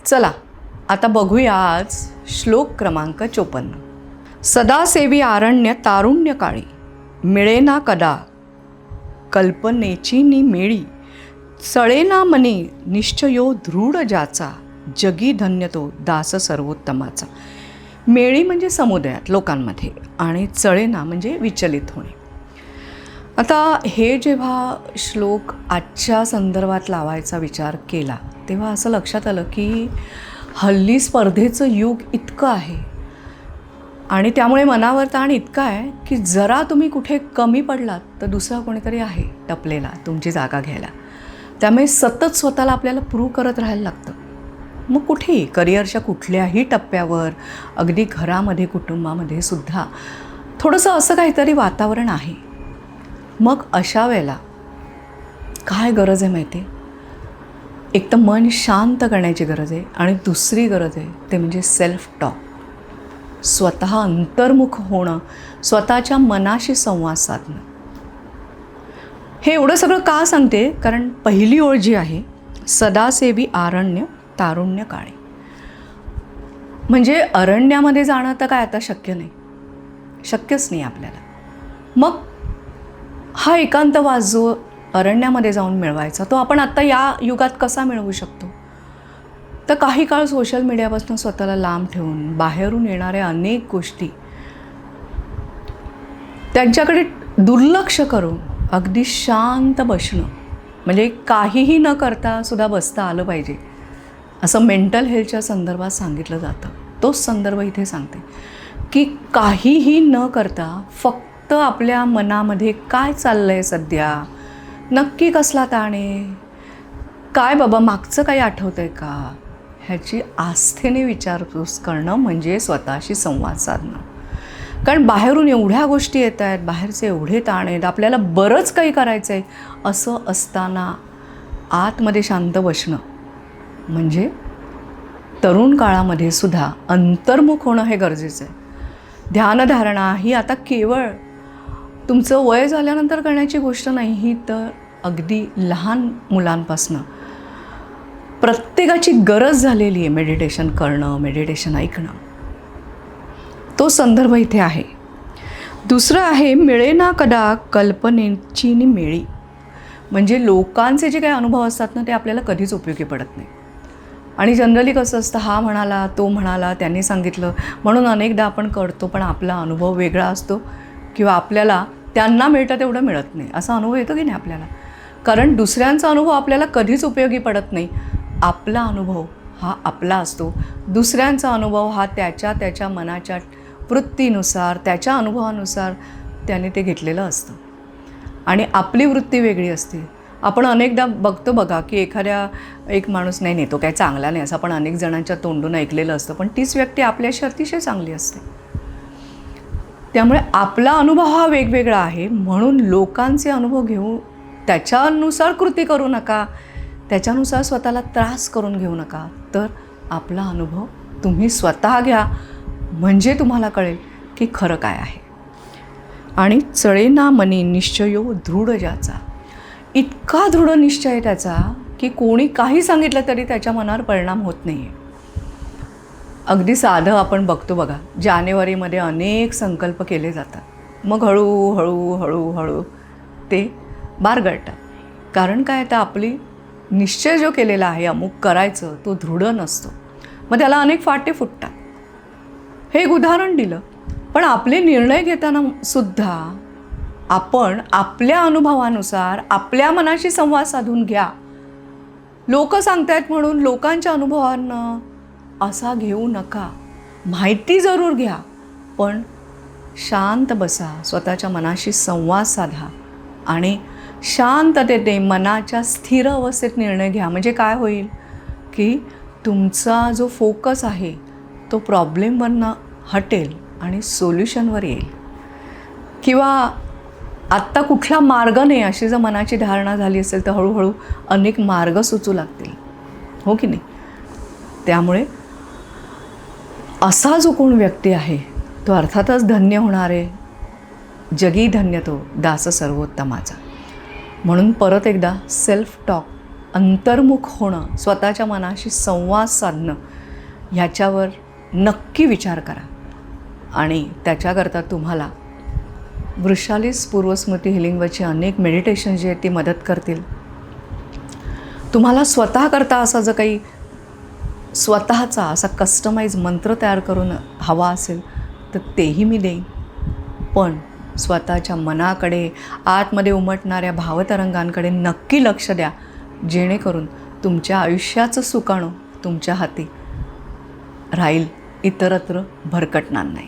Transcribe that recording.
चला आता बघूया आज श्लोक क्रमांक 54. सदासेवी आरण्य तारुण्य काळी, मिळेना कदा कल्पनेची नि मेळी, चळेना मने निश्चयो दृढ ज्याचा, जगी धन्य तो दास सर्वोत्तमाचा. मेळी म्हणजे समुदायात लोकांमध्ये, आणि चळेना म्हणजे विचलित होणे. आता हे जेव्हा श्लोक आजच्या संदर्भात लावायचा विचार केला तेव्हा असं लक्षात आलं की हल्ली स्पर्धेचं युग इतकं आहे आणि त्यामुळे मनावर ताण इतका आहे की जरा तुम्ही कुठे कमी पडलात तर दुसरा कोणीतरी आहे टपलेला तुमची जागा घ्यायला. त्यामुळे सतत स्वतःला आपल्याला प्रूव्ह करत राहायला लागतं. मग कुठेही करिअरच्या कुठल्याही टप्प्यावर, अगदी घरामध्ये कुटुंबामध्ये सुद्धा थोडंसं असं काहीतरी वातावरण आहे. मग अशा वेळेला काय गरज आहे माहिती आहे? एक तर मन शांत करण्याची गरज आहे आणि दुसरी गरज आहे ते म्हणजे सेल्फ टॉक. स्वतः अंतर्मुख होणं, स्वतःच्या मनाशी संवाद साधणं. हे एवढं सगळं का सांगते? कारण पहिली ओळ जी आहे, सदासेवी आरण्य तारुण्य काळी, म्हणजे अरण्यामध्ये जाणं तर काय आता शक्य नाही, शक्यच नाही आपल्याला. मग हा एकांतवास जो अरण्यामध्ये जाऊन मिळवायचा तो आपण आत्ता या युगात कसा मिळवू शकतो? तर काही काळ सोशल मीडियापासून स्वतःला लांब ठेवून बाहेरून येणाऱ्या अनेक गोष्टी त्यांच्याकडे दुर्लक्ष करून अगदी शांत बसणं, म्हणजे काहीही न करता सुद्धा बसता आलं पाहिजे असं मेंटल हेल्थच्या संदर्भात सांगितलं जातं. तोच संदर्भ इथे सांगते की काहीही न करता फक्त आपल्या मनामध्ये काय चाललं आहे सध्या, नक्की कसला ताण आहे, काय बाबा मागचं काही आठवतं आहे का, ह्याची आस्थेने विचारपूस करणं म्हणजे स्वतःशी संवाद साधणं. कारण बाहेरून एवढ्या गोष्टी येत आहेत, बाहेरचे एवढे ताण आहेत, आपल्याला बरंच काही करायचं आहे, असं असताना आतमध्ये शांत बसणं म्हणजे तरुण काळामध्ये सुद्धा अंतर्मुख होणं हे गरजेचं आहे. ध्यानधारणा ही आता केवळ तुमचं वय झाल्यानंतर करण्याची गोष्ट नाही, ही तर अगदी लहान मुलांपासनं प्रत्येकाची गरज झालेली आहे मेडिटेशन करणं, मेडिटेशन ऐकणं. तो संदर्भ इथे आहे. दुसरं आहे मिळेना कदा कल्पनेची नि मेळी, म्हणजे लोकांचे जे काही अनुभव असतात ना ते आपल्याला कधीच उपयोगी पडत नाही. आणि जनरली कसं असतं, हा म्हणाला, तो म्हणाला, त्यांनी सांगितलं म्हणून अनेकदा आपण करतो, पण आपला अनुभव वेगळा असतो किंवा आपल्याला त्यांना मिळतं तेवढं मिळत नाही, असा अनुभव येतो की नाही आपल्याला. कारण दुसऱ्यांचा अनुभव आपल्याला कधीच उपयोगी पडत नाही. आपला अनुभव हा आपला असतो, दुसऱ्यांचा अनुभव हा त्याच्या मनाच्या वृत्तीनुसार, त्याच्या अनुभवानुसार त्याने ते घेतलेलं असतं आणि आपली वृत्ती वेगळी असते. आपण अनेकदा बघतो बघा की एक माणूस नाही तो काय चांगला नाही असं आपण अनेक जणांच्या तोंडून ऐकलेलं असतं, पण तीच व्यक्ती आपल्याशी अतिशय चांगली असते. त्यामुळे आपला अनुभव हा वेगवेगळा आहे, म्हणून लोकांचे अनुभव घेऊ त्याच्यानुसार कृती करू नका, त्याच्यानुसार स्वतःला त्रास करून घेऊ नका. तर आपला अनुभव तुम्ही स्वतः घ्या, म्हणजे तुम्हाला कळेल की खरं काय आहे. आणि चळेना मनी निश्चयो दृढ ज्याचा, इतका दृढ निश्चय आहे त्याचा की कोणी काही सांगितलं तरी त्याच्या मनावर परिणाम होत नाही आहे. अगदी साधं आपण बघतो बघा, जानेवारीमध्ये अनेक संकल्प केले जातात, मग हळूहळू हळूहळू ते बारगळतात. कारण काय, तर आपली निश्चय जो केलेला आहे अमुक करायचं तो दृढ नसतो, मग त्याला अनेक फाटे फुटतात. हे एक उदाहरण दिलं. पण आपले निर्णय घेताना सुद्धा आपण आपल्या अनुभवानुसार आपल्या मनाशी संवाद साधून घ्या. लोक सांगतायत म्हणून लोकांच्या अनुभवांना असा घेऊ नका. माहिती जरूर घ्या, पण शांत बसा, स्वतःच्या मनाशी संवाद साधा आणि शांततेने मनाच्या स्थिर अवस्थेत निर्णय घ्या. म्हणजे काय होईल की तुमचा जो फोकस आहे तो प्रॉब्लेमवरनं हटेल आणि सोल्युशनवर येईल. किंवा आत्ता कुठला मार्ग नाही अशी जर मनाची धारणा झाली असेल तर हळूहळू अनेक मार्ग सुचू लागतील, हो की नाही. त्यामुळे असा जो कोण व्यक्ती आहे तो अर्थातच धन्य होणार आहे. जगी धन्य तो दास सर्वोत्तमाचा. म्हणून परत एकदा सेल्फ टॉक अंतर्मुख होणं, स्वतःच्या मनाशी संवाद साधणं, ह्याच्यावर नक्की विचार करा. आणि त्याच्याकरता तुम्हाला वृषालीस पूर्वस्मृती हिलिंगवरची अनेक मेडिटेशन जी आहेत ती मदत करतील. तुम्हाला स्वतःकरता असा जर काही स्वतःचा असा कस्टमाइज मंत्र तयार करून हवा असेल तर तेही मी देईन. पण स्वतःच्या मनाकडे, आतमध्ये उमटणाऱ्या भावतरंगांकडे नक्की लक्ष द्या, जेणेकरून तुमच्या आयुष्याचं सुकाणं तुमच्या हाती राहील, इतरत्र भरकटणार नाही.